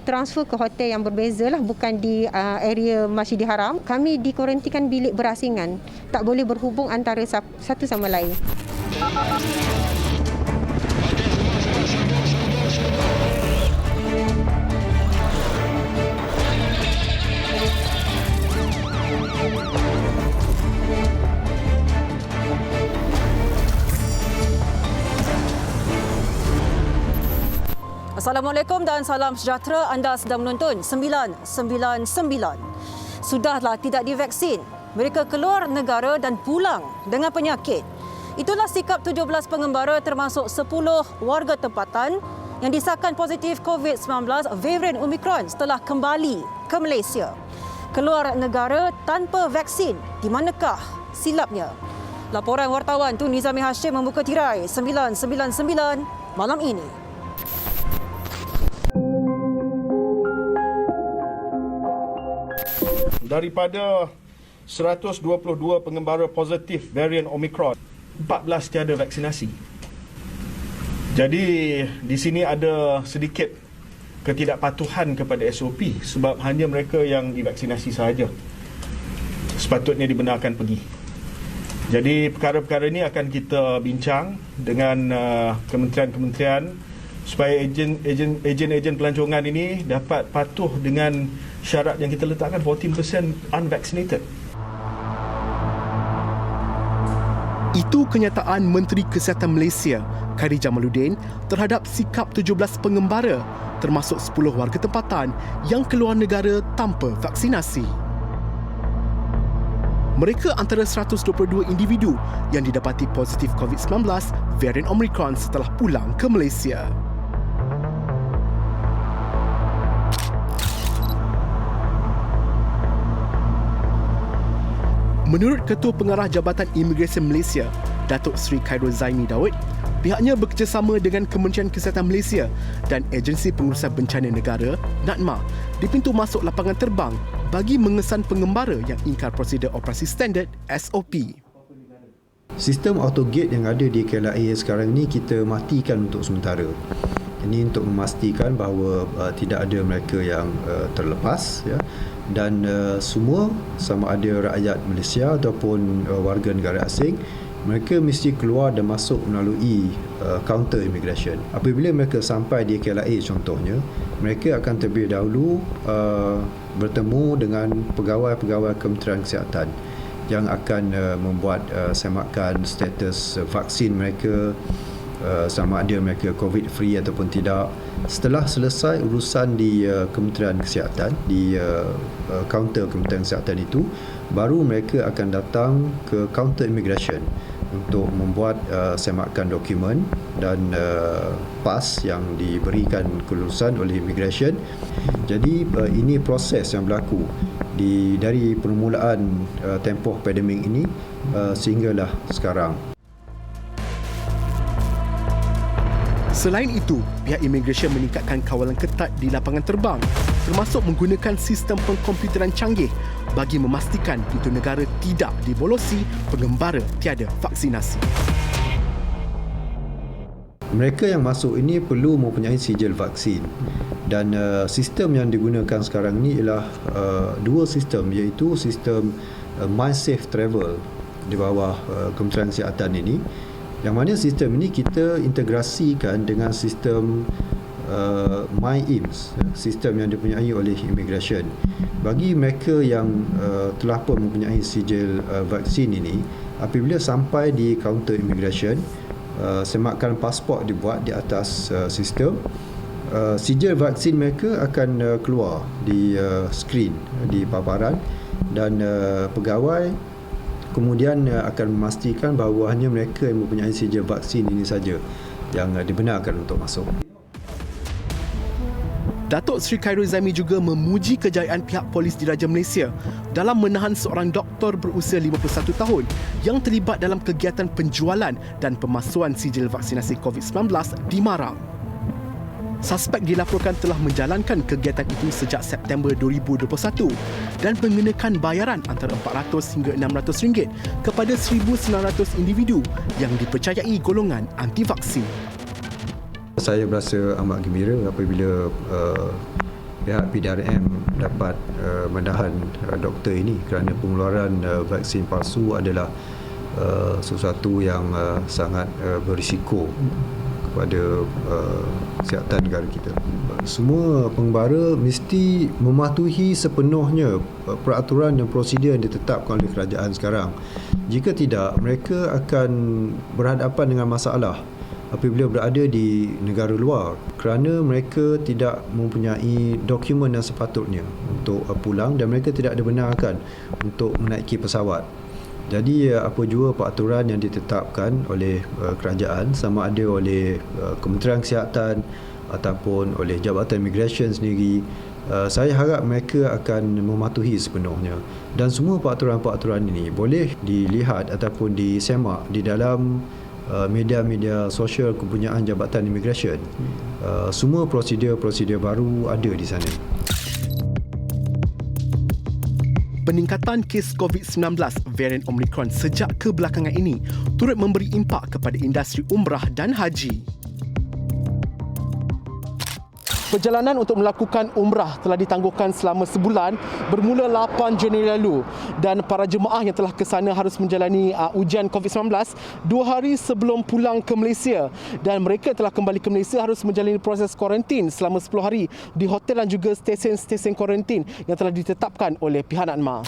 transfer ke hotel yang berbeza lah, bukan di area Masjidil Haram. Kami dikuarantinkan bilik berasingan. Tak boleh berhubung antara satu sama lain. Assalamualaikum dan salam sejahtera. Anda sedang menonton 999. Sudahlah tidak divaksin, mereka keluar negara dan pulang dengan penyakit. Itulah sikap 17 pengembara termasuk 10 warga tempatan yang disahkan positif COVID-19 varian Omicron setelah kembali ke Malaysia. Keluar negara tanpa vaksin, di manakah silapnya? Laporan wartawan Tun Nizami Hashim membuka tirai 999 malam ini. Daripada 122 pengembara positif varian Omicron, 14 tiada vaksinasi. Jadi di sini ada sedikit ketidakpatuhan kepada SOP sebab hanya mereka yang divaksinasi sahaja sepatutnya dibenarkan pergi. Jadi perkara-perkara ini akan kita bincang dengan kementerian-kementerian supaya ejen-ejen pelancongan ini dapat patuh dengan syarat yang kita letakkan, 14% unvaccinated. Itu kenyataan Menteri Kesihatan Malaysia, Khairy Jamaluddin, terhadap sikap 17 pengembara termasuk 10 warga tempatan yang keluar negara tanpa vaksinasi. Mereka antara 122 individu yang didapati positif COVID-19 varian Omicron setelah pulang ke Malaysia. Menurut Ketua Pengarah Jabatan Imigresen Malaysia, Datuk Seri Khairul Zaimi Daud, pihaknya bekerjasama dengan Kementerian Kesihatan Malaysia dan Agensi Pengurusan Bencana Negara, NADMA, di pintu masuk lapangan terbang bagi mengesan pengembara yang ingkar prosedur operasi standard SOP. Sistem autogate yang ada di KLIA sekarang ini kita matikan untuk sementara. Ini untuk memastikan bahawa tidak ada mereka yang terlepas, ya. Dan semua, sama ada rakyat Malaysia ataupun warga negara asing, mereka mesti keluar dan masuk melalui kaunter immigration. Apabila mereka sampai di KLIA contohnya, mereka akan terlebih dahulu bertemu dengan pegawai-pegawai Kementerian Kesihatan yang akan membuat semakan status vaksin mereka, sama ada mereka COVID free ataupun tidak. Setelah selesai urusan di Kementerian Kesihatan, di kaunter Kementerian Kesihatan itu, baru mereka akan datang ke kaunter immigration untuk membuat semakan dokumen dan pas yang diberikan kelulusan oleh immigration. Jadi ini proses yang berlaku dari permulaan tempoh pandemik ini sehinggalah sekarang. Selain itu, pihak imigresen meningkatkan kawalan ketat di lapangan terbang termasuk menggunakan sistem pengkomputeran canggih bagi memastikan pintu negara tidak dibolosi pengembara tiada vaksinasi. Mereka yang masuk ini perlu mempunyai sijil vaksin dan sistem yang digunakan sekarang ini ialah dua sistem, iaitu sistem MySafe Travel di bawah Kementerian Kesihatan ini, yang mana sistem ini kita integrasikan dengan sistem MyIMS, sistem yang dipunyai oleh Immigration. Bagi mereka yang telah pun mempunyai sijil vaksin ini, apabila sampai di kaunter Immigration, semakan pasport dibuat di atas sistem, sijil vaksin mereka akan keluar di skrin, di paparan, dan pegawai kemudian akan memastikan bahawa hanya mereka yang mempunyai sijil vaksin ini saja yang dibenarkan untuk masuk. Datuk Seri Khairul Zaimi juga memuji kejayaan pihak polis Diraja Malaysia dalam menahan seorang doktor berusia 51 tahun yang terlibat dalam kegiatan penjualan dan pemalsuan sijil vaksinasi COVID-19 di Marang. Suspek dilaporkan telah menjalankan kegiatan itu sejak September 2021 dan mengenakan bayaran antara RM400 hingga RM600 kepada 1,900 individu yang dipercayai golongan anti-vaksin. Saya berasa amat gembira apabila pihak PDRM dapat menahan doktor ini kerana pengeluaran vaksin palsu adalah sesuatu yang sangat berisiko kepada kesihatan negara kita. Semua pengembara mesti mematuhi sepenuhnya peraturan dan prosedur yang ditetapkan oleh kerajaan sekarang. Jika tidak, mereka akan berhadapan dengan masalah apabila berada di negara luar kerana mereka tidak mempunyai dokumen yang sepatutnya untuk pulang dan mereka tidak dibenarkan untuk menaiki pesawat. Jadi apa jua peraturan yang ditetapkan oleh kerajaan, sama ada oleh Kementerian Kesihatan ataupun oleh Jabatan Immigration sendiri, saya harap mereka akan mematuhi sepenuhnya. Dan semua peraturan-peraturan ini boleh dilihat ataupun disemak di dalam media-media sosial kepunyaan Jabatan Immigration. Semua prosedur-prosedur baru ada di sana. Peningkatan kes COVID-19 varian Omicron sejak kebelakangan ini turut memberi impak kepada industri umrah dan haji. Perjalanan untuk melakukan umrah telah ditangguhkan selama sebulan bermula 8 Januari lalu dan para jemaah yang telah ke sana harus menjalani ujian COVID-19 2 hari sebelum pulang ke Malaysia, dan mereka telah kembali ke Malaysia harus menjalani proses kuarantin selama 10 hari di hotel dan juga stesen-stesen kuarantin yang telah ditetapkan oleh pihak NADMA.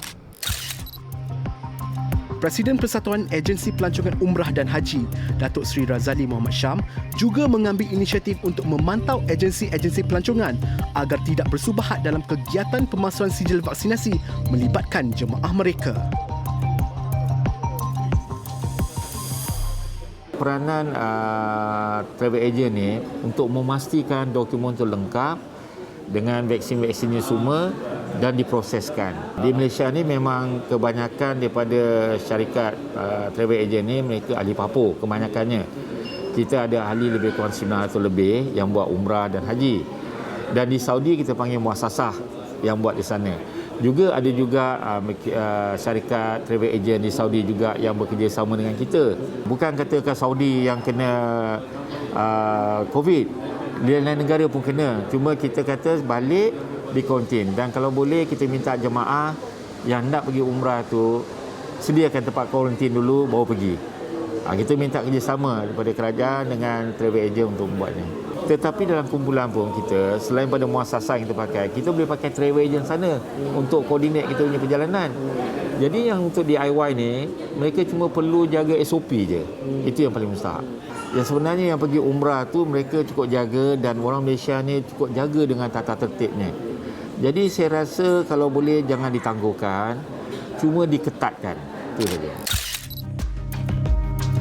Presiden Persatuan Agensi Pelancongan Umrah dan Haji, Datuk Seri Razali Muhammad Syam, juga mengambil inisiatif untuk memantau agensi-agensi pelancongan agar tidak bersubahat dalam kegiatan pemasukan sijil vaksinasi melibatkan jemaah mereka. Peranan travel agent ni untuk memastikan dokumen itu lengkap dengan vaksin-vaksinnya semua dan diproseskan. Di Malaysia ni memang kebanyakan daripada syarikat travel agent ni mereka ahli papur kebanyakannya. Kita ada ahli lebih kurang 900 lebih yang buat umrah dan haji. Dan di Saudi kita panggil muasasah yang buat di sana. Juga ada juga syarikat travel agent di Saudi juga yang bekerjasama dengan kita. Bukan katakan Saudi yang kena COVID, di lain negara pun kena. Cuma kita kata balik di kuarantin, dan kalau boleh kita minta jemaah yang nak pergi umrah tu sediakan tempat kuarantin dulu baru pergi. Kita minta kerjasama daripada kerajaan dengan travel agent untuk membuatnya. Tetapi dalam kumpulan pun kita, selain pada muasasah yang kita pakai, kita boleh pakai travel agent sana untuk koordinat kita punya perjalanan. Jadi yang untuk DIY ni, mereka cuma perlu jaga SOP je. Itu yang paling mustahak. Yang sebenarnya yang pergi umrah tu mereka cukup jaga, dan orang Malaysia ni cukup jaga dengan tata tertibnya. Jadi saya rasa kalau boleh jangan ditangguhkan, cuma diketatkan. Itu saja.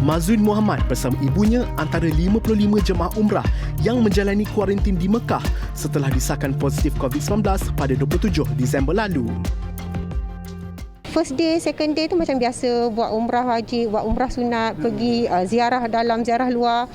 Mazwin Muhammad bersama ibunya antara 55 jemaah umrah yang menjalani kuarantin di Mekah setelah disahkan positif COVID-19 pada 27 Disember lalu. First day, second day tu macam biasa, buat umrah haji, buat umrah sunat, pergi ziarah dalam, ziarah luar.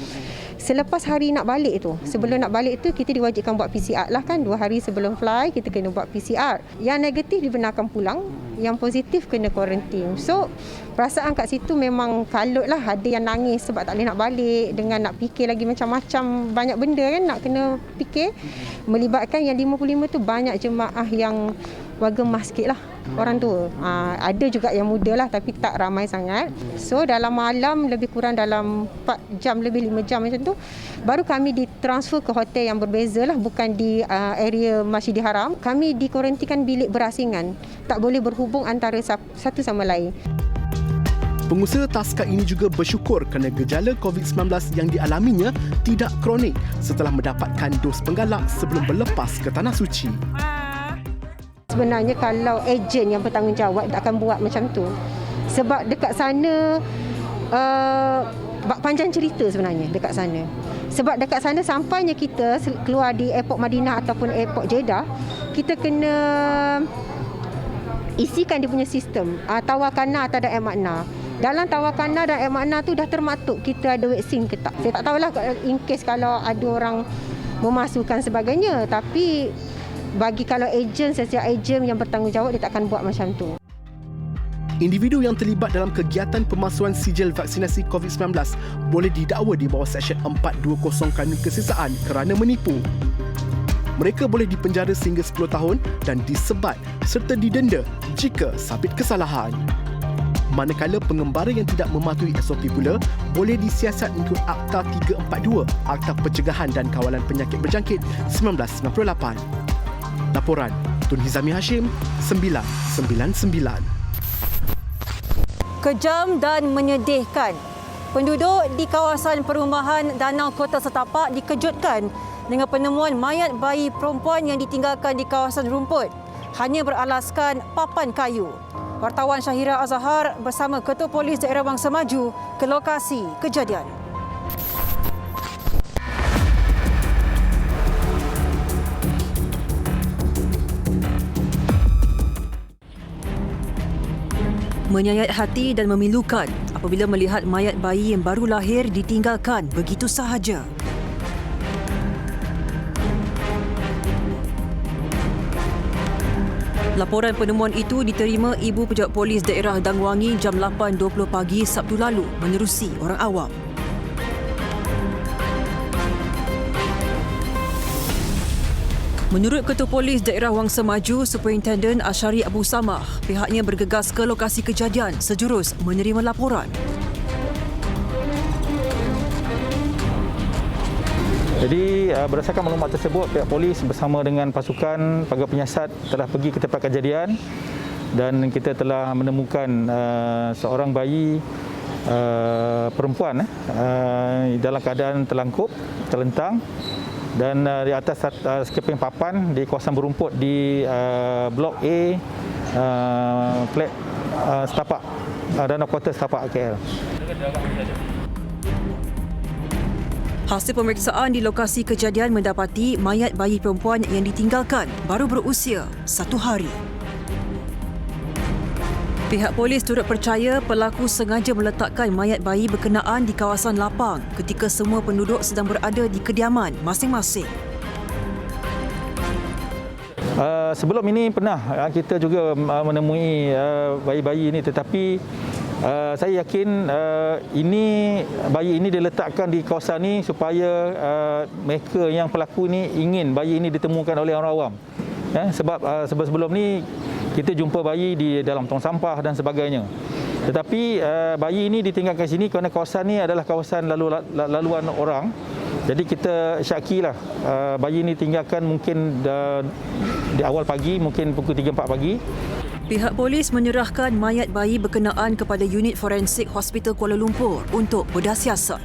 Selepas hari nak balik tu, sebelum nak balik tu kita diwajibkan buat PCR lah kan. 2 hari sebelum fly kita kena buat PCR. Yang negatif dibenarkan pulang, yang positif kena kuarantin. So perasaan kat situ memang kalut lah. Ada yang nangis sebab tak boleh nak balik, dengan nak fikir lagi macam-macam, banyak benda kan nak kena fikir. Melibatkan yang 55 tu banyak jemaah yang warga emas sikit lah, orang tua. Ada juga yang muda lah tapi tak ramai sangat. So dalam malam lebih kurang dalam 4 jam lebih 5 jam macam tu, baru kami ditransfer ke hotel yang berbeza lah, bukan di area Masjidil Haram. Kami dikuarantinkan bilik berasingan, tak boleh berhubung antara satu sama lain. Pengusaha taska ini juga bersyukur kerana gejala COVID-19 yang dialaminya tidak kronik setelah mendapatkan dos penggalak sebelum berlepas ke Tanah Suci. Sebenarnya kalau ejen yang bertanggungjawab tak akan buat macam tu. Sebab dekat sana panjang cerita sebenarnya dekat sana. Sebab dekat sana sampainya kita keluar di airport Madinah ataupun airport Jeddah, kita kena isikan dia punya sistem tawakana atau ada air makna. Dalam tawakana dan air makna tu dah termaktub kita ada vaksin ke tak. Saya tak tahulah in case kalau ada orang memasukkan sebagainya, tapi bagi kalau ejen, setiap ejen yang bertanggungjawab dia tak akan buat macam tu. Individu yang terlibat dalam kegiatan pemalsuan sijil vaksinasi COVID-19 boleh didakwa di bawah Seksyen 420 Kanun Kesesaan kerana menipu. mereka boleh dipenjara sehingga 10 tahun dan disebat serta didenda jika sabit kesalahan. Manakala pengembara yang tidak mematuhi SOP pula boleh disiasat mengikut Akta 342, Akta Pencegahan dan Kawalan Penyakit Berjangkit 1998. Laporan Tun Hizami Hashim, 999. Kejam dan menyedihkan. Penduduk di kawasan perumahan Danau Kota Setapak dikejutkan dengan penemuan mayat bayi perempuan yang ditinggalkan di kawasan rumput hanya beralaskan papan kayu. Wartawan Syahira Azhar bersama Ketua Polis Daerah Wangsa Maju ke lokasi kejadian. Menyayat hati dan memilukan apabila melihat mayat bayi yang baru lahir ditinggalkan begitu sahaja. Laporan penemuan itu diterima Ibu Pejabat Polis Daerah Dang Wangi jam 8.20 pagi Sabtu lalu menerusi orang awam. Menurut Ketua Polis Daerah Wangsa Maju, Superintendent Ashari Abu Samah, pihaknya bergegas ke lokasi kejadian sejurus menerima laporan. Jadi berdasarkan maklumat tersebut, pihak polis bersama dengan pasukan pagar penyiasat telah pergi ke tempat kejadian dan kita telah menemukan seorang bayi perempuan dalam keadaan terlangkup, terlentang dan di atas sekeping papan di kawasan berumput di Blok A, flat Setapak, Danau Kota Setapak KL. Hasil pemeriksaan di lokasi kejadian mendapati mayat bayi perempuan yang ditinggalkan baru berusia 1 hari. Pihak polis turut percaya pelaku sengaja meletakkan mayat bayi berkenaan di kawasan lapang ketika semua penduduk sedang berada di kediaman masing-masing. Sebelum ini pernah kita juga menemui bayi-bayi ini, tetapi saya yakin bayi ini diletakkan di kawasan ini supaya mereka yang pelaku ini ingin bayi ini ditemukan oleh orang awam. Sebab sebelum ni kita jumpa bayi di dalam tong sampah dan sebagainya. Tetapi bayi ini ditinggalkan sini kerana kawasan ini adalah kawasan laluan orang. Jadi kita syakilah bayi ini tinggalkan mungkin di awal pagi, mungkin pukul 3-4 pagi. Pihak polis menyerahkan mayat bayi berkenaan kepada unit forensik Hospital Kuala Lumpur untuk bedah siasat.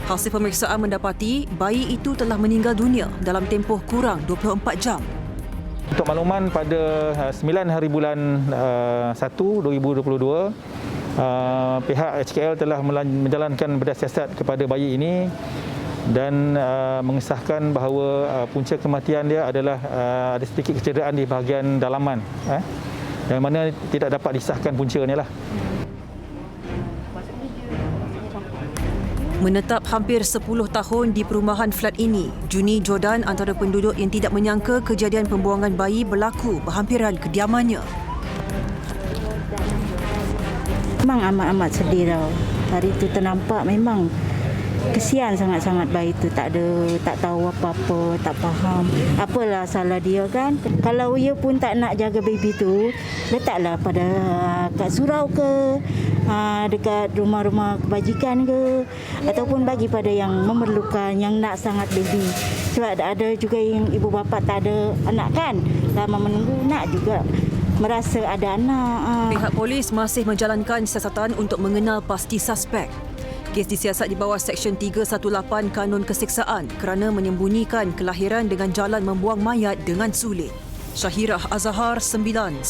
Hasil pemeriksaan mendapati bayi itu telah meninggal dunia dalam tempoh kurang 24 jam. Untuk makluman, pada 9 hari bulan 1 2022, pihak HKL telah menjalankan bedah siasat kepada bayi ini dan mengesahkan bahawa punca kematian dia adalah ada sedikit kecederaan di bahagian dalaman, yang mana tidak dapat disahkan puncanya lah. Menetap hampir 10 tahun di perumahan flat ini, Juni Jordan antara penduduk yang tidak menyangka kejadian pembuangan bayi berlaku berhampiran kediamannya. Memang amat-amat sedih tau. Hari itu ternampak memang kesian sangat-sangat bayi tu, tak tahu apa-apa, tak faham apalah salah dia kan. Kalau ia pun tak nak jaga baby tu, letaklah pada kat surau ke, dekat rumah-rumah kebajikan ke, ataupun bagi pada yang memerlukan, yang nak sangat baby. Sebab ada juga yang ibu bapa tak ada anak kan, lama menunggu nak juga merasa ada anak. Pihak polis masih menjalankan siasatan untuk mengenal pasti suspek. Kes disiasat di bawah Seksyen 318 Kanun Keseksaan kerana menyembunyikan kelahiran dengan jalan membuang mayat dengan sulit. Syahira Azhar, 999.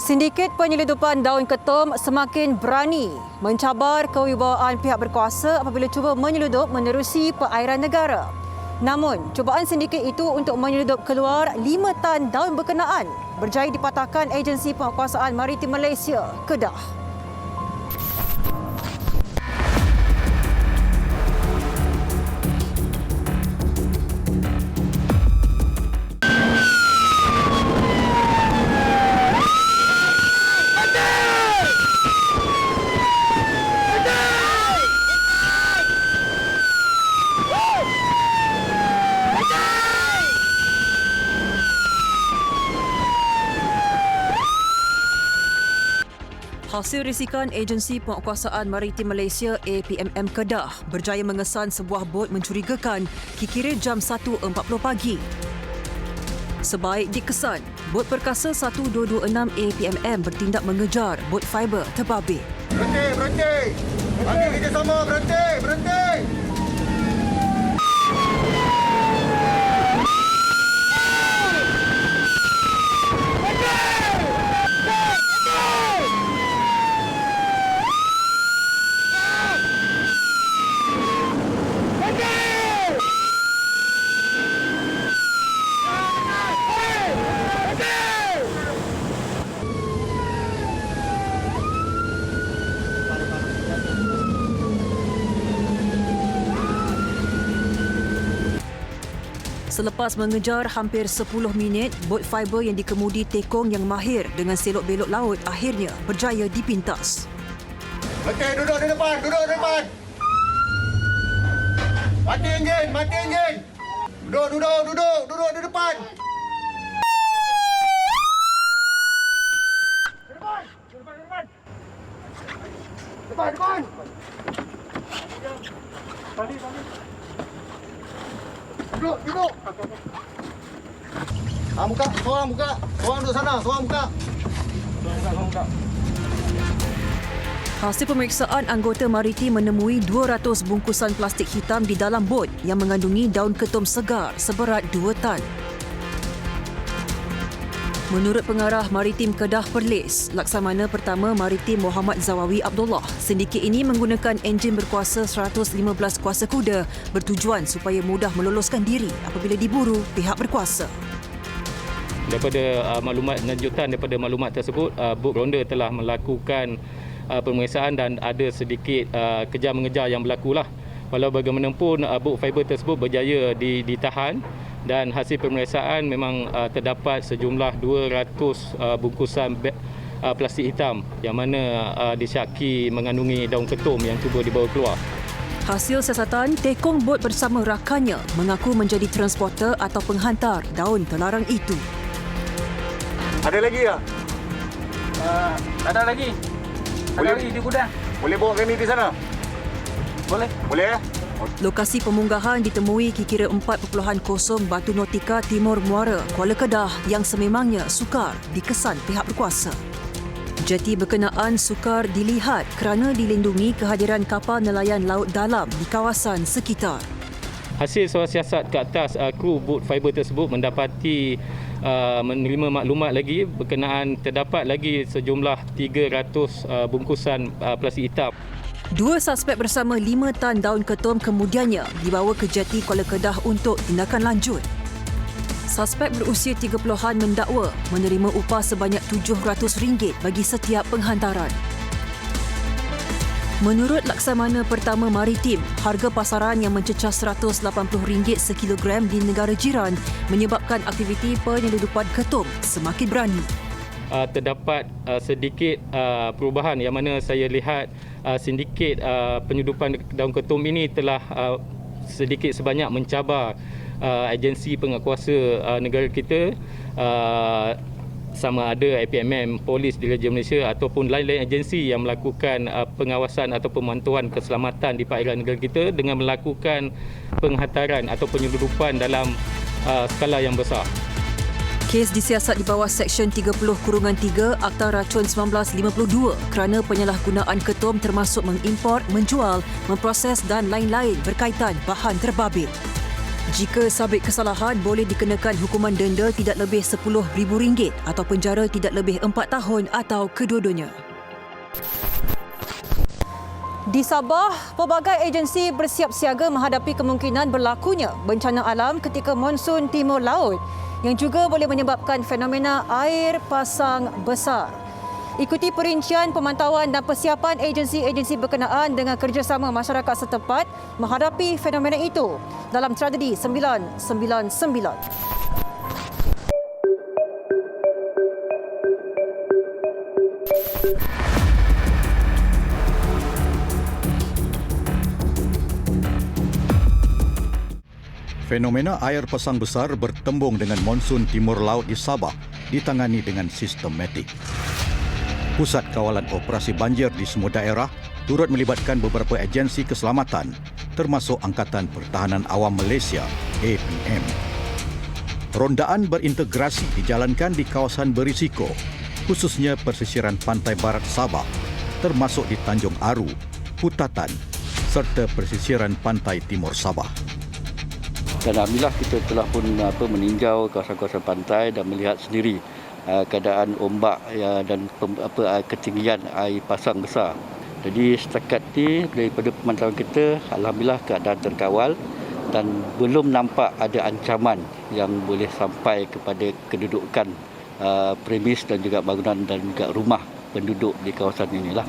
Sindiket penyelundupan daun ketum semakin berani mencabar kewibawaan pihak berkuasa apabila cuba menyeludup menerusi perairan negara. Namun, cubaan sindiket itu untuk menyeludup keluar 5 tan daun berkenaan berjaya dipatahkan Agensi Penguasaan Maritim Malaysia, Kedah. Hasil risikan Agensi Penguatkuasaan Maritim Malaysia APMM Kedah berjaya mengesan sebuah bot mencurigakan kira-kira jam 1.40 pagi. Sebaik dikesan, bot perkasa 1226 APMM bertindak mengejar bot fiber terbabit. Berhenti! Bagi kita sama, berhenti! Selepas mengejar hampir 10 minit, bot fiber yang dikemudi tekong yang mahir dengan selok belok laut akhirnya berjaya dipintas. Okey, duduk di depan! Mati enjin! Duduk di depan! Depan! Duduk! Buka. Seorang duduk sana, seorang buka. Hasil pemeriksaan, anggota maritim menemui 200 bungkusan plastik hitam di dalam bot yang mengandungi daun ketum segar seberat 2 tan. Menurut Pengarah Maritim Kedah Perlis, Laksamana Pertama Maritim Muhammad Zawawi Abdullah, sindiket ini menggunakan enjin berkuasa 115 kuasa kuda bertujuan supaya mudah meloloskan diri apabila diburu pihak berkuasa. Daripada maklumat lanjutan daripada maklumat tersebut, bot ronda telah melakukan pemeriksaan dan ada sedikit kejar mengejar yang berlakulah. Walau bagaimanapun bot fiber tersebut berjaya ditahan dan hasil pemeriksaan memang terdapat sejumlah 200 bungkusan plastik hitam yang mana disyaki mengandungi daun ketum yang cuba dibawa keluar. Hasil siasatan, tekong bot bersama rakannya mengaku menjadi transporter atau penghantar daun terlarang itu. Ada lagi tak? Ada lagi. Ada lagi di gudang. Boleh bawa kami di sana? Boleh? Lokasi pemunggahan ditemui kira 4.0 Batu Nautika Timur Muara, Kuala Kedah yang sememangnya sukar dikesan pihak berkuasa. Jeti berkenaan sukar dilihat kerana dilindungi kehadiran kapal nelayan laut dalam di kawasan sekitar. Hasil soal siasat ke atas kru bot fiber tersebut mendapati menerima maklumat lagi berkenaan terdapat lagi sejumlah 300 bungkusan plastik hitam. 2 suspek bersama 5 tan daun ketum kemudiannya dibawa ke Jeti Kuala Kedah untuk tindakan lanjut. Suspek berusia 30-an mendakwa menerima upah sebanyak RM700 bagi setiap penghantaran. Menurut Laksamana Pertama Maritim, harga pasaran yang mencecah RM180 sekilogram di negara jiran menyebabkan aktiviti penyeludupan ketum semakin berani. Terdapat sedikit perubahan yang mana saya lihat sindiket penyeludupan daun ketum ini telah sedikit sebanyak mencabar agensi penguatkuasa negara kita, sama ada APMM, Polis Diraja Malaysia ataupun lain-lain agensi yang melakukan pengawasan atau pemantauan keselamatan di perairan negara kita dengan melakukan penghantaran atau penyeludupan dalam skala yang besar. Kes disiasat di bawah Seksyen 30-3 Akta Racun 1952 kerana penyalahgunaan ketum termasuk mengimport, menjual, memproses dan lain-lain berkaitan bahan terbabit. Jika sabit kesalahan, boleh dikenakan hukuman denda tidak lebih RM10,000 atau penjara tidak lebih 4 tahun atau kedua-duanya. Di Sabah, pelbagai agensi bersiap siaga menghadapi kemungkinan berlakunya bencana alam ketika monsun timur laut yang juga boleh menyebabkan fenomena air pasang besar. Ikuti perincian pemantauan dan persiapan agensi-agensi berkenaan dengan kerjasama masyarakat setempat menghadapi fenomena itu dalam tragedi 999. Fenomena air pasang besar bertembung dengan monsun timur laut di Sabah ditangani dengan sistematik. Pusat Kawalan Operasi Banjir di semua daerah turut melibatkan beberapa agensi keselamatan termasuk Angkatan Pertahanan Awam Malaysia APM. Rondaan berintegrasi dijalankan di kawasan berisiko, khususnya pesisiran pantai barat Sabah, termasuk di Tanjung Aru, Putatan serta pesisiran pantai timur Sabah. Dan alhamdulillah kita telah pun meninjau kawasan-kawasan pantai dan melihat sendiri keadaan ombak dan ketinggian air pasang besar. Jadi setakat ini daripada pemantauan kita, alhamdulillah keadaan terkawal dan belum nampak ada ancaman yang boleh sampai kepada kedudukan premis dan juga bangunan dan juga rumah penduduk di kawasan inilah.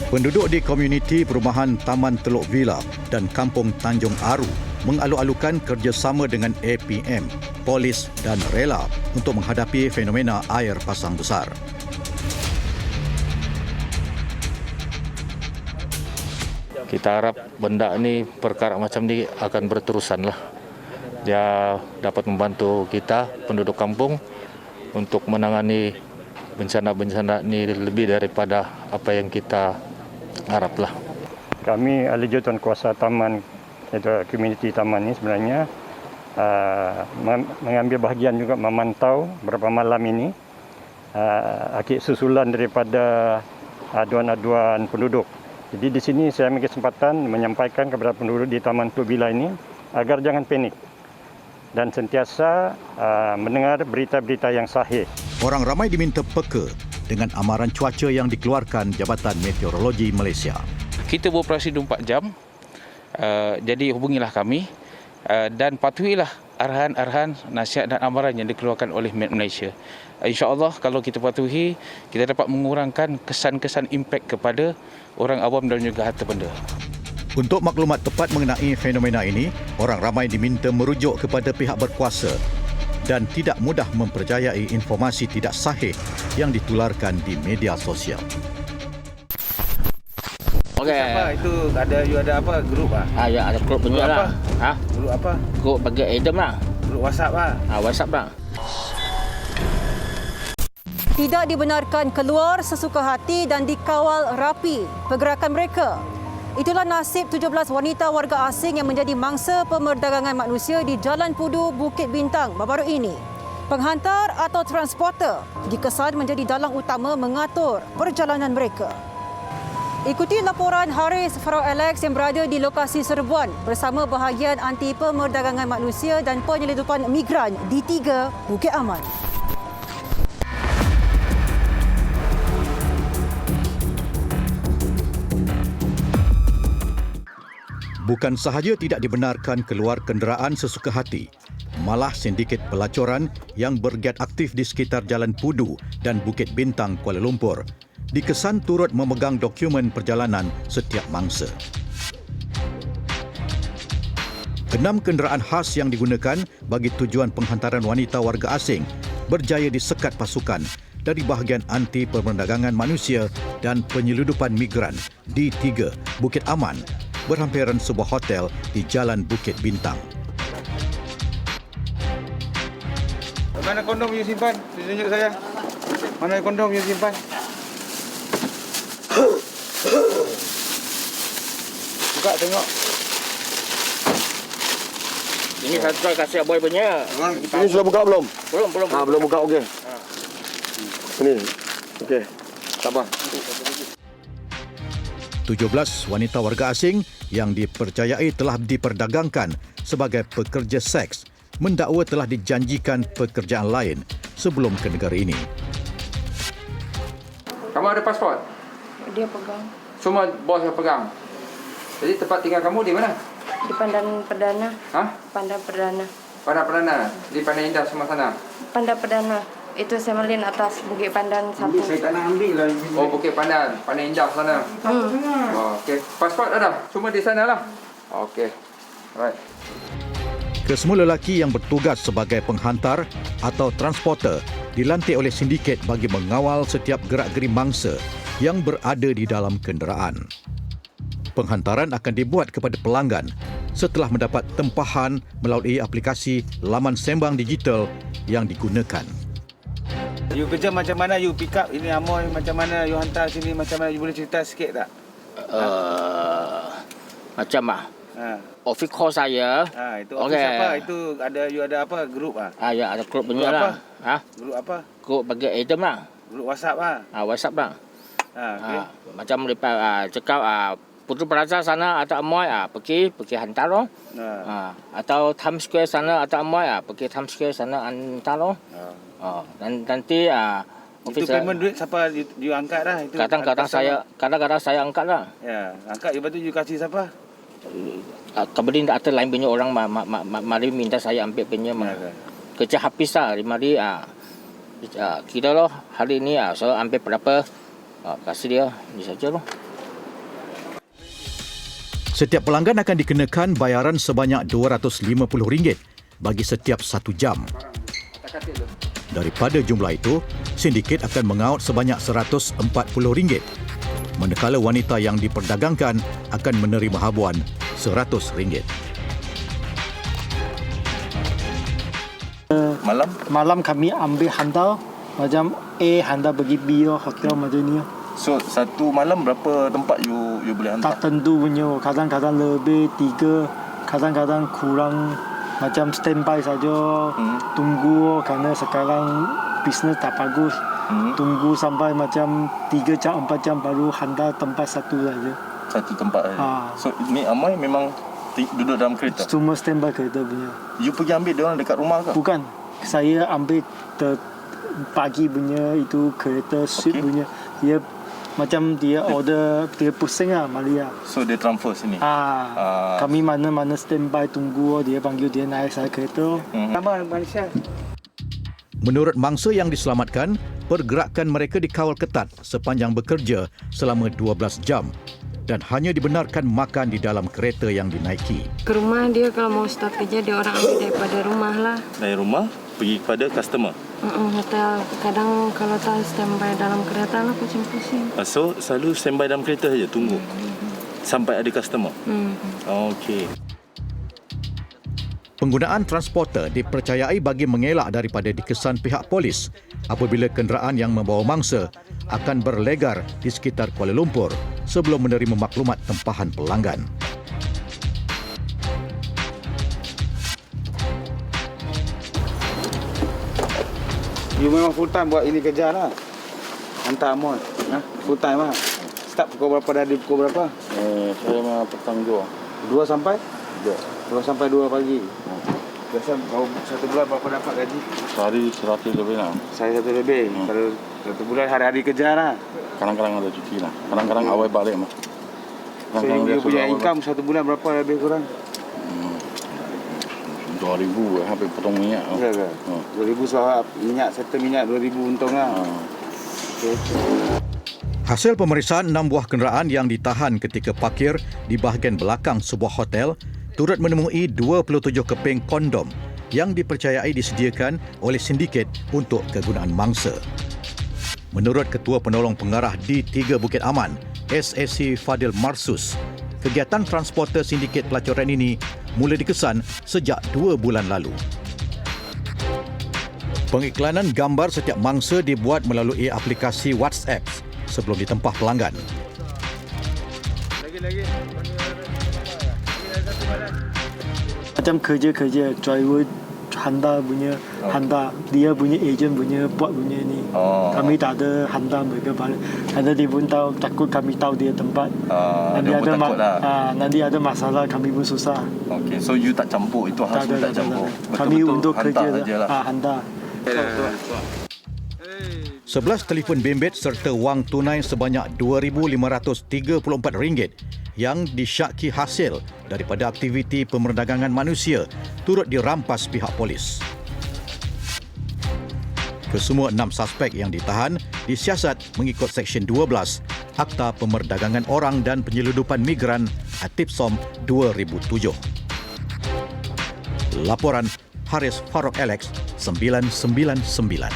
Penduduk di komuniti perumahan Taman Teluk Villa dan Kampung Tanjung Aru mengalu-alukan kerjasama dengan APM, polis dan rela untuk menghadapi fenomena air pasang besar. Kita harap benda ni, perkara macam ni akan berterusan lah. Dia dapat membantu kita, penduduk kampung, untuk menangani bencana-bencana ni lebih daripada apa yang kita haraplah. Kami ahli jawatan kuasa taman, iaitu komuniti taman ini sebenarnya mengambil bahagian juga memantau beberapa malam ini akibat susulan daripada aduan-aduan penduduk. Jadi di sini saya ambil kesempatan menyampaikan kepada penduduk di Taman Teluk Villa ini agar jangan panik dan sentiasa mendengar berita-berita yang sahih. Orang ramai diminta peka dengan amaran cuaca yang dikeluarkan Jabatan Meteorologi Malaysia. Kita beroperasi 24 jam, jadi hubungilah kami dan patuhilah arahan-arahan, nasihat dan amaran yang dikeluarkan oleh Met Malaysia. InsyaAllah kalau kita patuhi, kita dapat mengurangkan kesan-kesan impak kepada orang awam dan juga harta benda. Untuk maklumat tepat mengenai fenomena ini, orang ramai diminta merujuk kepada pihak berkuasa dan tidak mudah mempercayai informasi tidak sahih yang ditularkan di media sosial. Okey. Apa itu ada apa grup ah? Ya ada grup penjual lah. Ha? Grup apa? Grup bagi Adam lah. Grup WhatsApp lah. WhatsApp lah. Tidak dibenarkan keluar sesuka hati dan dikawal rapi pergerakan mereka. Itulah nasib 17 wanita warga asing yang menjadi mangsa pemerdagangan manusia di Jalan Pudu, Bukit Bintang baru-baru ini. Penghantar atau transporter dikesan menjadi dalang utama mengatur perjalanan mereka. Ikuti laporan Haris Farau Alex yang berada di lokasi serbuan bersama bahagian anti pemerdagangan manusia dan penyelundupan migran di 3 Bukit Aman. Bukan sahaja tidak dibenarkan keluar kenderaan sesuka hati, malah sindiket pelacuran yang bergiat aktif di sekitar Jalan Pudu dan Bukit Bintang, Kuala Lumpur dikesan turut memegang dokumen perjalanan setiap mangsa. 6 kenderaan khas yang digunakan bagi tujuan penghantaran wanita warga asing berjaya disekat pasukan dari bahagian anti perdagangan manusia dan penyelundupan migran di 3 Bukit Aman, berhampiran sebuah hotel di Jalan Bukit Bintang. Mana kondom yang simpan? Tunjuk saya. Mana kondom yang simpan? Buka tengok. Ini satu kasih boy punya. Ini sudah buka belum? Belum. Belum buka, okey. Ini. Okey. Sabar. 17 wanita warga asing yang dipercayai telah diperdagangkan sebagai pekerja seks mendakwa telah dijanjikan pekerjaan lain sebelum ke negara ini. Kamu ada pasport? Dia pegang. Semua bos yang pegang. Jadi tempat tinggal kamu di mana? Di Pandan Perdana. Hah? Pandan Perdana. Pandan Perdana? Di Pandan Indah semua sana? Pandan Perdana. Itu Semelin atas Bukit Pandan 1. Saya tak nak ambil lah. Oh, Bukit Pandan. Pandan Indah sana. Oh, okey. Pasport ada? Semua di sana lah? Okey. Alright. Kesemua lelaki yang bertugas sebagai penghantar atau transporter dilantik oleh sindiket bagi mengawal setiap gerak-geri mangsa yang berada di dalam kenderaan. Penghantaran akan dibuat kepada pelanggan setelah mendapat tempahan melalui aplikasi laman sembang digital yang digunakan. You kerja macam mana? You pick up ini Amoy macam mana? You hantar sini macam mana? You boleh cerita sikit tak? Macam office call saya. Itu office apa? Itu ada you ada apa? Grup Ya, ada grup punya lah. Grup apa? Grup bagi item lah. Grup WhatsApp WhatsApp lah. Okay. Macam mereka cakap Putu Plaza sana atau Amoy pergi hantar loh. Atau Times Square sana atau Amoy pergi Times Square sana hantar loh. Dan nanti itu payment duit siapa you angkat dah? Itu kadang-kadang saya angkat lah. Ya, angkat lepas tu you kasih siapa? Kemudian ada lain punya orang mari minta saya ambil punya kerja habis lah mari kita loh hari ini saya ambil berapa kasih dia ni saja loh. Setiap pelanggan akan dikenakan bayaran sebanyak RM250 bagi setiap 1 jam. Daripada jumlah itu, sindiket akan mengaut sebanyak RM140, manakala wanita yang diperdagangkan akan menerima habuan RM100. Malam kami ambil hantar macam hantar pergi B hotel macam ni. So satu malam berapa tempat you boleh hantar? Tak tentu punya. Kadang-kadang lebih 3, kadang-kadang kurang. Macam standby saja. Tunggu kerana sekarang bisnes tak bagus. Tunggu sampai macam 3 jam 4 jam baru hantar tempat satu saja. Satu tempat saja. So ni Amoy memang duduk dalam kereta. Cuma standby kereta punya. You pergi ambil dia orang dekat rumah ke? Bukan. Saya ambil pagi punya itu kereta sweep punya. Dia macam dia order dia pusing Maria. So dia transfer sini. Kami mana-mana standby tunggu dia panggil dia naik saya kereta. Sama Malaysia. Menurut mangsa yang diselamatkan, pergerakan mereka dikawal ketat sepanjang bekerja selama 12 jam dan hanya dibenarkan makan di dalam kereta yang dinaiki. Ke rumah dia kalau mau start kerja dia orang ambil daripada rumah lah. Dari rumah pergi kepada customer. Hotel kadang kalau tak standby dalam kereta lah pusing-pusing. So selalu standby dalam kereta saja tunggu sampai ada customer. Okey. Penggunaan transporter dipercayai bagi mengelak daripada dikesan pihak polis apabila kenderaan yang membawa mangsa akan berlegar di sekitar Kuala Lumpur sebelum menerima maklumat tempahan pelanggan. You memang full time buat ini kerja lah. Hantar Amoy. Full time lah. Start pukul berapa dari pukul berapa? Saya memang petang 2. 2 sampai? 2 sampai 2 pagi. Biasa satu bulan berapa dapat gaji? Sehari 100 lebih lah. Saya 100 lebih. Kalau satu bulan hari-hari kerja lah. Kadang-kadang ada cuti lah. Kadang-kadang awal balik mah. So you punya income satu bulan berapa lebih kurang? 2,000 hampir potong minyak. Ya ke? 2,000 soal minyak, settle minyak 2,000 untung lah. Hasil pemeriksaan 6 buah kenderaan yang ditahan ketika parkir di bahagian belakang sebuah hotel turut menemui 27 keping kondom yang dipercayai disediakan oleh sindiket untuk kegunaan mangsa. Menurut Ketua Penolong Pengarah D3 Bukit Aman, SAC Fadil Marsus, kegiatan transporter sindiket pelacuran ini mula dikesan sejak 2 bulan lalu. Pengiklanan gambar setiap mangsa dibuat melalui aplikasi WhatsApp sebelum ditempah pelanggan. Macam kerja-kerja driver hantar punya hantar dia punya ejen punya buat punya ni. Kami tak ada hantar mereka balik. Ada dia pun tahu takut kami tahu dia tempat. Nanti ada masalah kami pun susah. Okey, so you tak campur itu hal tak campur. Kami untuk kerja hantar. 11 telefon bimbit serta wang tunai sebanyak RM2,534 yang disyaki hasil daripada aktiviti pemerdagangan manusia turut dirampas pihak polis. Kesemua 6 suspek yang ditahan disiasat mengikut Seksyen 12 Akta Pemerdagangan Orang dan Penyeludupan Migran ATIPSOM 2007. Laporan Haris Farouk Alex 999.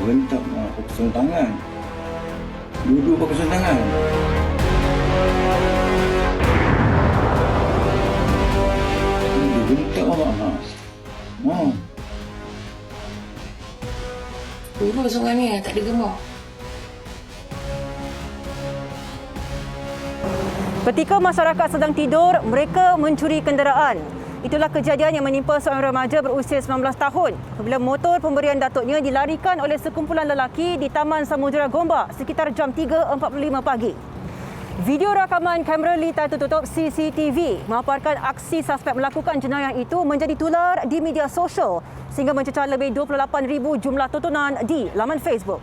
Rentak pakai tangan. Duduk pakai tangan. Rentak awak. Kurus orang ni, tak ada gemuk. Ketika masyarakat sedang tidur, mereka mencuri kenderaan. Itulah kejadian yang menimpa seorang remaja berusia 19 tahun apabila motor pemberian datuknya dilarikan oleh sekumpulan lelaki di Taman Samudera Gombak sekitar jam 3.45 pagi. Video rakaman kamera litar tertutup CCTV memaparkan aksi suspek melakukan jenayah itu menjadi tular di media sosial sehingga mencecah lebih 28,000 jumlah tontonan di laman Facebook.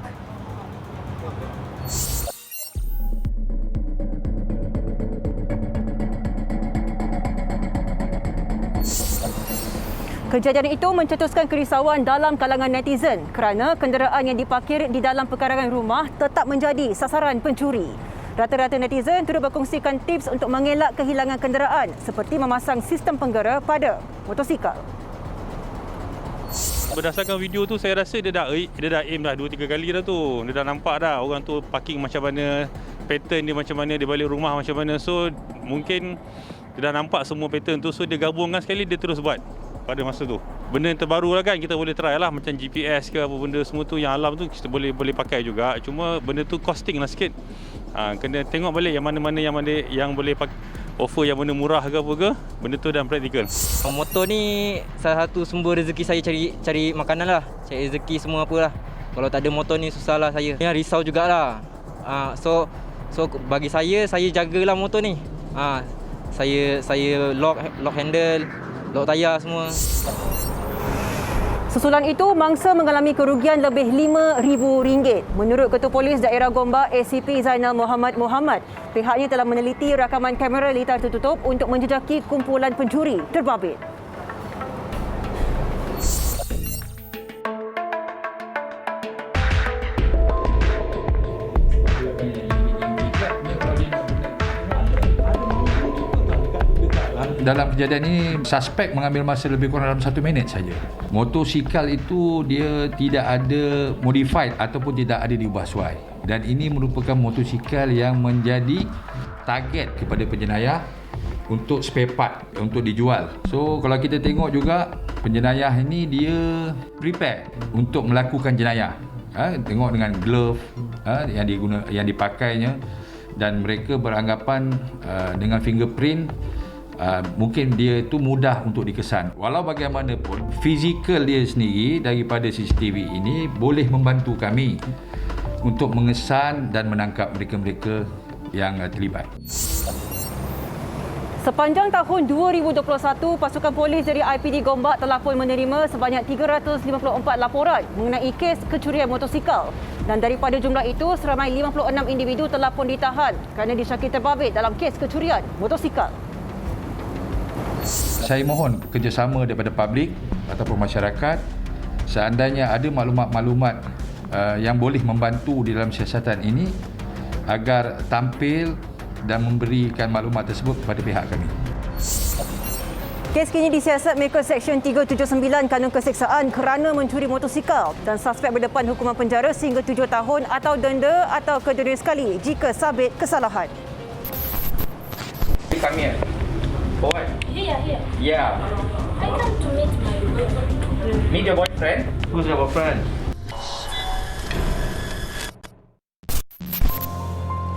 Kejadian itu mencetuskan kerisauan dalam kalangan netizen kerana kenderaan yang diparkir di dalam pekarangan rumah tetap menjadi sasaran pencuri. Rata-rata netizen turut berkongsikan tips untuk mengelak kehilangan kenderaan seperti memasang sistem penggera pada motosikal. Berdasarkan video tu saya rasa dia dah aim dah 2-3 kali dah tu. Dia dah nampak dah orang tu parking macam mana, pattern dia macam mana, dia balik rumah macam mana. So mungkin dia dah nampak semua pattern tu, so dia gabungkan sekali, dia terus buat pada masa tu. Benda yang terbaru lah kan, kita boleh try lah macam GPS ke apa benda semua tu yang alam tu kita boleh pakai juga. Cuma benda tu costing lah sikit. Kena tengok balik yang mana-mana yang boleh offer yang mana murah ke apa ke. Benda tu dah praktikal. Motor ni salah satu sumber rezeki saya, cari makanan lah, cari rezeki semua apa lah. Kalau tak ada motor ni susah lah saya. Yang risau jugalah. So bagi saya jagalah motor ni. Saya lock handle, lock tayar semua. Susulan itu, mangsa mengalami kerugian lebih RM5,000. Menurut Ketua Polis Daerah Gombak, ACP Zainal Muhammad, pihaknya telah meneliti rakaman kamera litar tertutup untuk menjejaki kumpulan pencuri terbabit. Dalam kejadian ini, suspek mengambil masa lebih kurang dalam 1 minit saja. Motosikal itu dia tidak ada modified ataupun tidak ada diubah suai. Dan ini merupakan motosikal yang menjadi target kepada penjenayah untuk spare part, untuk dijual. So, kalau kita tengok juga, penjenayah ini dia prepare untuk melakukan jenayah. Tengok dengan glove yang dipakainya, dan mereka beranggapan dengan fingerprint mungkin dia itu mudah untuk dikesan. Walau bagaimanapun, fizikal dia sendiri daripada CCTV ini boleh membantu kami untuk mengesan dan menangkap mereka-mereka yang terlibat. Sepanjang tahun 2021, pasukan polis dari IPD Gombak telah pun menerima sebanyak 354 laporan mengenai kes kecurian motosikal. Dan daripada jumlah itu, seramai 56 individu telah pun ditahan kerana disyaki terbabit dalam kes kecurian motosikal. Saya mohon kerjasama daripada publik ataupun masyarakat, seandainya ada maklumat-maklumat yang boleh membantu di dalam siasatan ini, agar tampil dan memberikan maklumat tersebut kepada pihak kami. Kes kini disiasat mengikut Seksyen 379 Kanun Keseksaan kerana mencuri motosikal, dan suspek berdepan hukuman penjara sehingga 7 tahun atau denda atau kedua-dua sekali jika sabit kesalahan. Come here. For what? Here. Yeah. I come to meet my boyfriend. Meet your boyfriend? Who's your boyfriend?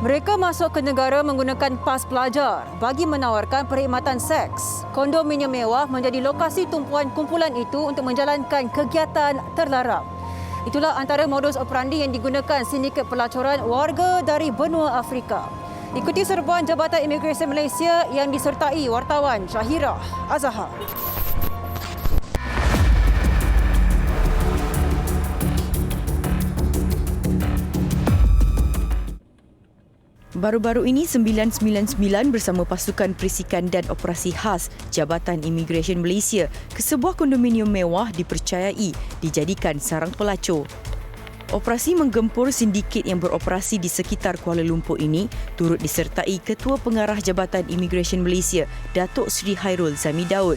Mereka masuk ke negara menggunakan pas pelajar bagi menawarkan perkhidmatan seks. Kondominium mewah menjadi lokasi tumpuan kumpulan itu untuk menjalankan kegiatan terlarang. Itulah antara modus operandi yang digunakan sindiket pelacuran warga dari benua Afrika. Ikuti serbuan Jabatan Imigresen Malaysia yang disertai wartawan Syahira Azhar. Baru-baru ini 999 bersama pasukan perisikan dan operasi khas Jabatan Imigresen Malaysia ke sebuah kondominium mewah dipercayai dijadikan sarang pelacur. Operasi menggempur sindiket yang beroperasi di sekitar Kuala Lumpur ini turut disertai Ketua Pengarah Jabatan Imigresen Malaysia, Datuk Seri Hairul Zami Daud.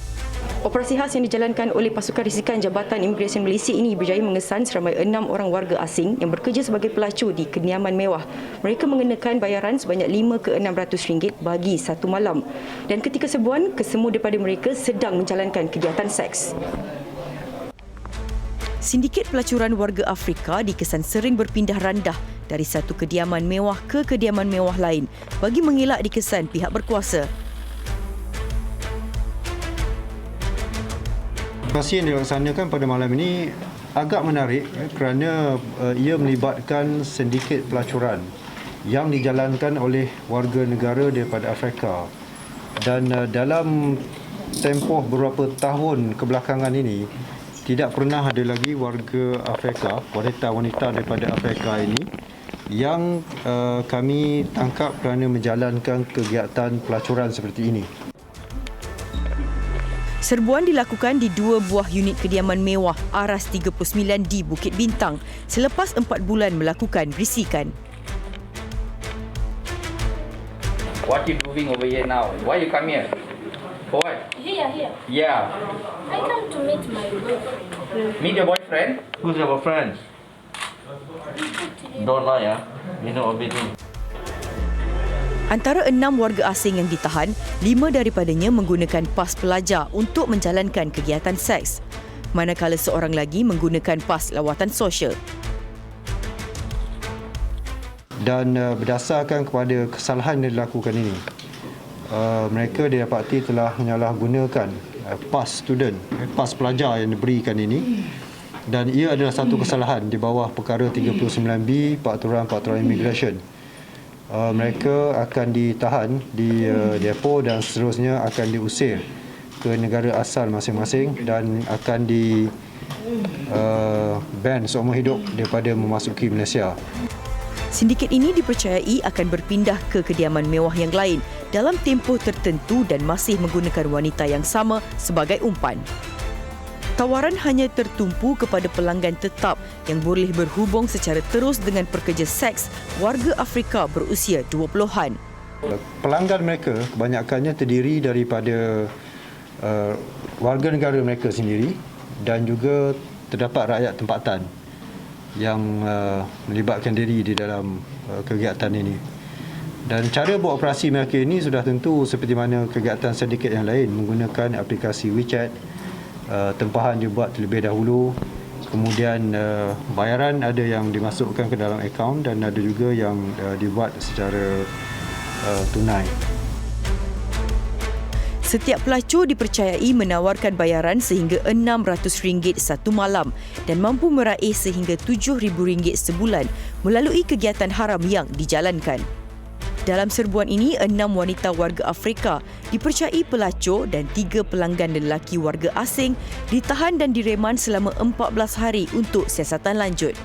Operasi khas yang dijalankan oleh pasukan risikan Jabatan Imigresen Malaysia ini berjaya mengesan seramai 6 orang warga asing yang bekerja sebagai pelacur di kediaman mewah. Mereka mengenakan bayaran sebanyak RM5 ke RM600 bagi satu malam. Dan ketika serbuan, kesemua daripada mereka sedang menjalankan kegiatan seks. Sindiket pelacuran warga Afrika dikesan sering berpindah randah dari satu kediaman mewah ke kediaman mewah lain bagi mengelak dikesan pihak berkuasa. Operasi yang dilaksanakan pada malam ini agak menarik kerana ia melibatkan sindiket pelacuran yang dijalankan oleh warga negara daripada Afrika. Dan dalam tempoh beberapa tahun kebelakangan ini, tidak pernah ada lagi warga Afrika, wanita-wanita daripada Afrika ini yang kami tangkap kerana menjalankan kegiatan pelacuran seperti ini. Serbuan dilakukan di 2 buah unit kediaman mewah Aras 39 di Bukit Bintang selepas 4 bulan melakukan risikan. What you doing over here now? Why you come here? For what? Here. Yeah. I come to meet my boyfriend. Meet your boyfriend? Who's your boyfriend? Don't lie, ya. You know everything. Antara 6 warga asing yang ditahan, 5 daripadanya menggunakan pas pelajar untuk menjalankan kegiatan seks, manakala seorang lagi menggunakan pas lawatan sosial. Dan berdasarkan kepada kesalahan yang dilakukan ini, mereka didapati telah menyalahgunakan pas student, pas pelajar yang diberikan ini, dan ia adalah satu kesalahan di bawah perkara 39B Peraturan Imigresen. Mereka akan ditahan di depo dan seterusnya akan diusir ke negara asal masing-masing dan akan di ban seumur hidup daripada memasuki Malaysia. Sindiket ini dipercayai akan berpindah ke kediaman mewah yang lain dalam tempoh tertentu dan masih menggunakan wanita yang sama sebagai umpan. Tawaran hanya tertumpu kepada pelanggan tetap yang boleh berhubung secara terus dengan pekerja seks warga Afrika berusia 20-an. Pelanggan mereka kebanyakannya terdiri daripada warga negara mereka sendiri dan juga terdapat rakyat tempatan yang melibatkan diri di dalam kegiatan ini. Dan cara beroperasi mereka ini sudah tentu seperti mana kegiatan sindiket yang lain, menggunakan aplikasi WeChat. Tempahan dibuat terlebih dahulu, kemudian bayaran ada yang dimasukkan ke dalam akaun dan ada juga yang dibuat secara tunai. Setiap pelacur dipercayai menawarkan bayaran sehingga RM600 satu malam dan mampu meraih sehingga RM7,000 sebulan melalui kegiatan haram yang dijalankan. Dalam serbuan ini, 6 wanita warga Afrika dipercayai pelacur dan 3 pelanggan lelaki warga asing ditahan dan direman selama 14 hari untuk siasatan lanjut.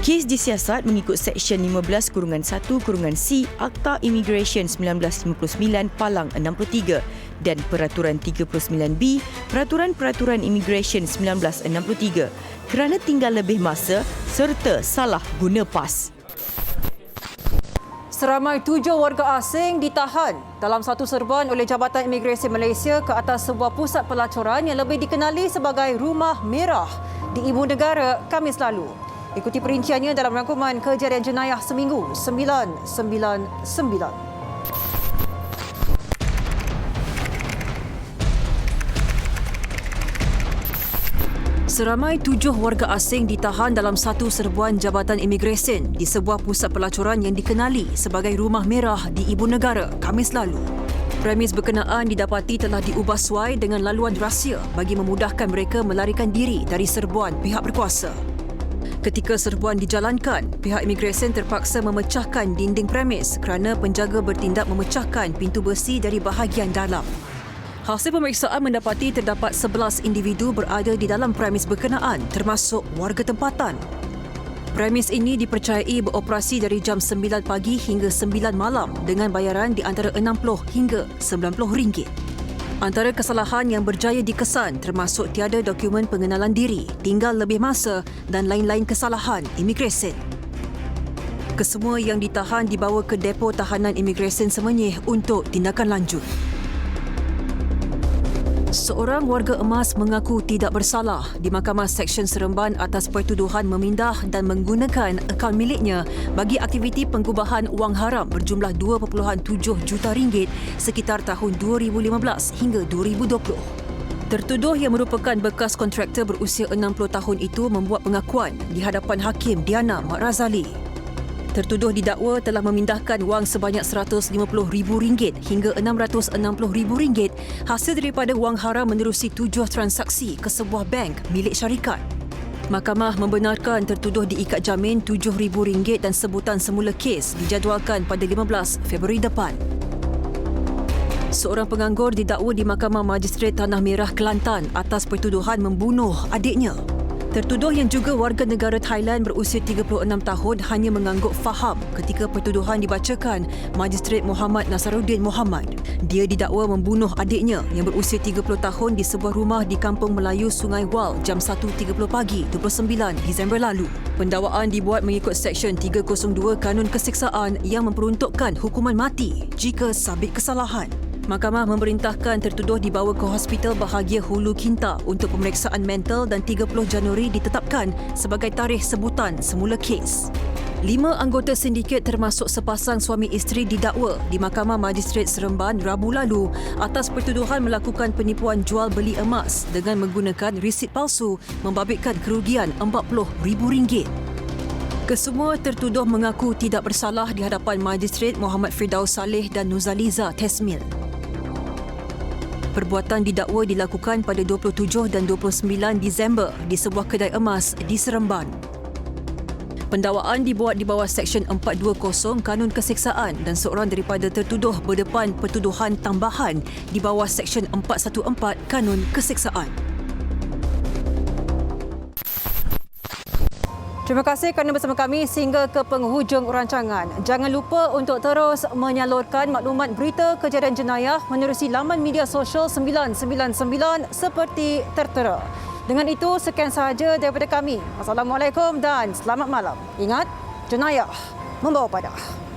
Kes disiasat mengikut Seksyen 15-1-C Akta Imigresen 1959 Palang 63 dan Peraturan 39B Peraturan Imigresen 1963 kerana tinggal lebih masa serta salah guna pas. Seramai 7 warga asing ditahan dalam satu serbuan oleh Jabatan Imigresen Malaysia ke atas sebuah pusat pelacuran yang lebih dikenali sebagai Rumah Merah di Ibu Negara Khamis lalu. Ikuti perinciannya dalam rangkuman Kejadian Jenayah Seminggu 999. Seramai 7 warga asing ditahan dalam satu serbuan Jabatan Imigresen di sebuah pusat pelacuran yang dikenali sebagai Rumah Merah di Ibu Negara Khamis lalu. Premis berkenaan didapati telah diubah suai dengan laluan rahsia bagi memudahkan mereka melarikan diri dari serbuan pihak berkuasa. Ketika serbuan dijalankan, pihak imigresen terpaksa memecahkan dinding premis kerana penjaga bertindak memecahkan pintu besi dari bahagian dalam. Hasil pemeriksaan mendapati terdapat 11 individu berada di dalam premis berkenaan termasuk warga tempatan. Premis ini dipercayai beroperasi dari jam 9 pagi hingga 9 malam dengan bayaran di antara RM60 hingga RM90. Antara kesalahan yang berjaya dikesan termasuk tiada dokumen pengenalan diri, tinggal lebih masa dan lain-lain kesalahan imigresen. Kesemua yang ditahan dibawa ke depo tahanan imigresen Semenyih untuk tindakan lanjut. Seorang warga emas mengaku tidak bersalah di Mahkamah Seksyen Seremban atas pertuduhan memindah dan menggunakan akaun miliknya bagi aktiviti pengubahan wang haram berjumlah 2.7 juta ringgit sekitar tahun 2015 hingga 2020. Tertuduh yang merupakan bekas kontraktor berusia 60 tahun itu membuat pengakuan di hadapan Hakim Diana Mat Razali. Tertuduh didakwa telah memindahkan wang sebanyak RM150,000 hingga RM660,000 hasil daripada wang haram menerusi 7 transaksi ke sebuah bank milik syarikat. Mahkamah membenarkan tertuduh diikat jamin RM7,000 dan sebutan semula kes dijadualkan pada 15 Februari depan. Seorang penganggur didakwa di Mahkamah Magistrate Tanah Merah Kelantan atas pertuduhan membunuh adiknya. Tertuduh yang juga warga negara Thailand berusia 36 tahun hanya mengangguk faham ketika pertuduhan dibacakan Magistrate Muhammad Nasaruddin Muhammad. Dia didakwa membunuh adiknya yang berusia 30 tahun di sebuah rumah di Kampung Melayu Sungai Wal jam 1.30 pagi 29 Disember lalu. Pendakwaan dibuat mengikut Seksyen 302 Kanun Keseksaan yang memperuntukkan hukuman mati jika sabit kesalahan. Mahkamah memerintahkan tertuduh dibawa ke Hospital Bahagia Hulu Kinta untuk pemeriksaan mental dan 30 Januari ditetapkan sebagai tarikh sebutan semula kes. 5 anggota sindiket termasuk sepasang suami isteri didakwa di Mahkamah Magistrate Seremban Rabu lalu atas pertuduhan melakukan penipuan jual beli emas dengan menggunakan resit palsu membabitkan kerugian RM40,000. Kesemua tertuduh mengaku tidak bersalah di hadapan Magistrate Muhammad Firdaus Saleh dan Nuzaliza Tesmil. Perbuatan didakwa dilakukan pada 27 dan 29 Disember di sebuah kedai emas di Seremban. Pendakwaan dibuat di bawah Seksyen 420 Kanun Keseksaan dan seorang daripada tertuduh berdepan pertuduhan tambahan di bawah Seksyen 414 Kanun Keseksaan. Terima kasih kerana bersama kami sehingga ke penghujung rancangan. Jangan lupa untuk terus menyalurkan maklumat berita kejadian jenayah menerusi laman media sosial 999 seperti tertera. Dengan itu, sekian sahaja daripada kami. Assalamualaikum dan selamat malam. Ingat, jenayah membawa padah.